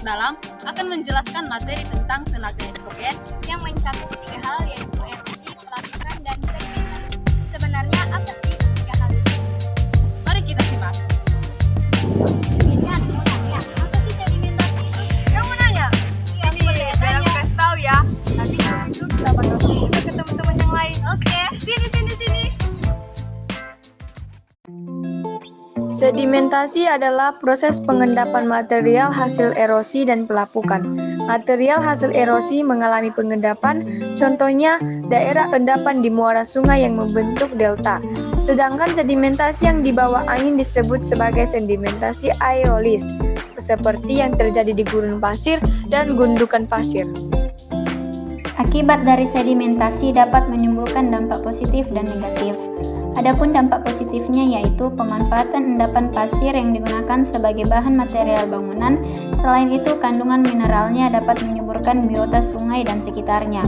terdalam akan menjelaskan materi tentang tenaga eksogen yang mencakup 3 hal yaitu erosi, pelapukan, dan sedimentasi. Sebenarnya apa sih 3 hal itu? Mari kita simak. Apa sih sedimentasi itu? Kamu nanya? Ini biar aku kasih tahu ya. Tapi sebelum itu kita bakal cerita ke teman-teman yang lain. Oke, sini. Sedimentasi adalah proses pengendapan material hasil erosi dan pelapukan. Material hasil erosi mengalami pengendapan, contohnya daerah endapan di muara sungai yang membentuk delta. Sedangkan sedimentasi yang di bawah angin disebut sebagai sedimentasi aeolis, seperti yang terjadi di gurun pasir dan gundukan pasir. Akibat dari sedimentasi dapat menimbulkan dampak positif dan negatif. Adapun dampak positifnya yaitu pemanfaatan endapan pasir yang digunakan sebagai bahan material bangunan. Selain itu, kandungan mineralnya dapat menyuburkan biota sungai dan sekitarnya.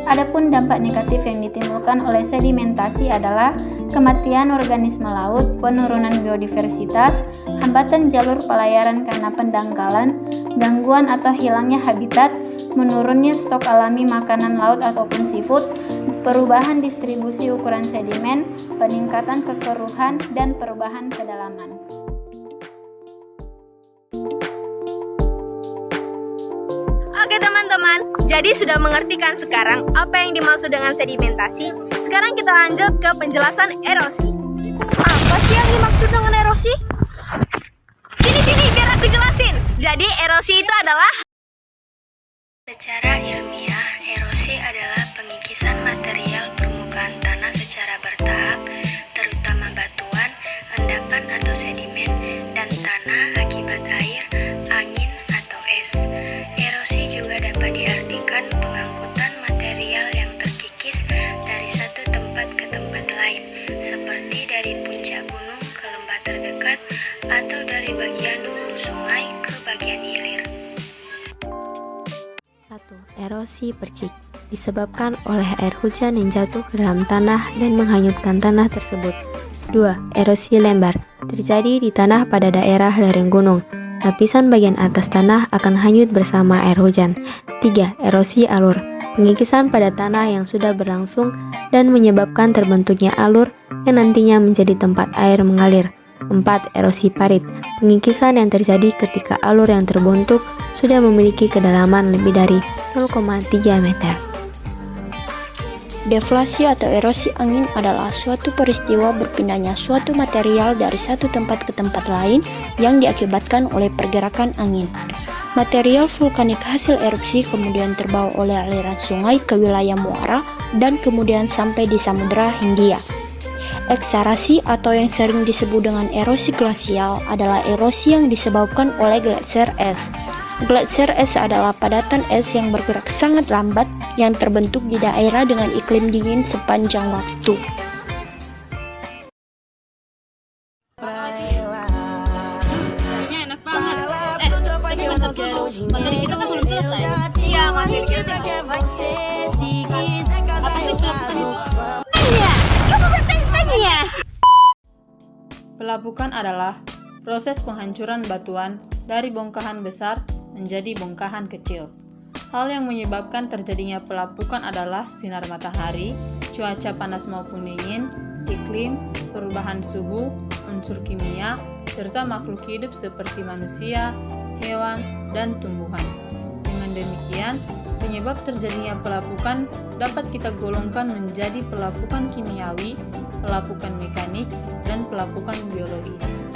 Adapun dampak negatif yang ditimbulkan oleh sedimentasi adalah kematian organisme laut, penurunan biodiversitas, hambatan jalur pelayaran karena pendangkalan, gangguan atau hilangnya habitat, menurunnya stok alami makanan laut ataupun seafood, perubahan distribusi ukuran sedimen, peningkatan kekeruhan, dan perubahan kedalaman. Oke teman-teman, jadi sudah mengerti kan sekarang apa yang dimaksud dengan sedimentasi? Sekarang kita lanjut ke penjelasan erosi. Apa sih yang dimaksud dengan erosi? Sini, biar aku jelasin. Jadi erosi itu adalah secara ilmiah, erosi adalah pengikisan material permukaan tanah secara bertahap, terutama batuan, endapan atau sedimen, dan tanah akibat air, angin, atau es. Erosi juga dapat diartikan pengangkutan material yang terkikis dari satu tempat ke tempat lain, seperti dari puncak gunung ke lembah terdekat, atau dari bagian hulu sungai ke bagian hilir. 1. Erosi percik disebabkan oleh air hujan yang jatuh ke dalam tanah dan menghanyutkan tanah tersebut. 2. Erosi lembar terjadi di tanah pada daerah lereng gunung. Lapisan bagian atas tanah akan hanyut bersama air hujan. 3. Erosi alur pengikisan pada tanah yang sudah berlangsung dan menyebabkan terbentuknya alur yang nantinya menjadi tempat air mengalir. 4. Erosi parit pengikisan yang terjadi ketika alur yang terbentuk sudah memiliki kedalaman lebih dari 0,3 meter. Deflasi atau erosi angin adalah suatu peristiwa berpindahnya suatu material dari satu tempat ke tempat lain yang diakibatkan oleh pergerakan angin. Material vulkanik hasil erupsi kemudian terbawa oleh aliran sungai ke wilayah muara dan kemudian sampai di Samudra Hindia. Eksarasi atau yang sering disebut dengan erosi glasial adalah erosi yang disebabkan oleh gletser es. Gletser es adalah padatan es yang bergerak sangat lambat yang terbentuk di daerah dengan iklim dingin sepanjang waktu. Enak banget. Materi kita kan belum selesai. Iya, materi kita apa sih pelapukan? Kamu bertanya-tanya. Pelapukan adalah proses penghancuran batuan dari bongkahan besar menjadi bongkahan kecil. Hal yang menyebabkan terjadinya pelapukan adalah sinar matahari, cuaca panas maupun dingin, iklim, perubahan suhu, unsur kimia, serta makhluk hidup seperti manusia, hewan, dan tumbuhan. Dengan demikian, penyebab terjadinya pelapukan dapat kita golongkan menjadi pelapukan kimiawi, pelapukan mekanik, dan pelapukan biologis.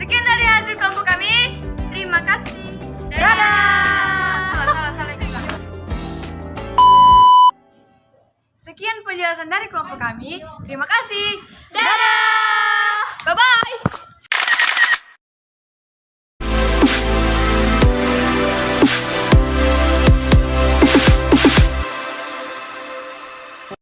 Sekian dari hasil kelompok kami. Terima kasih. Dadah. Salah juga. Sekian penjelasan dari kelompok kami. Terima kasih. Dadah.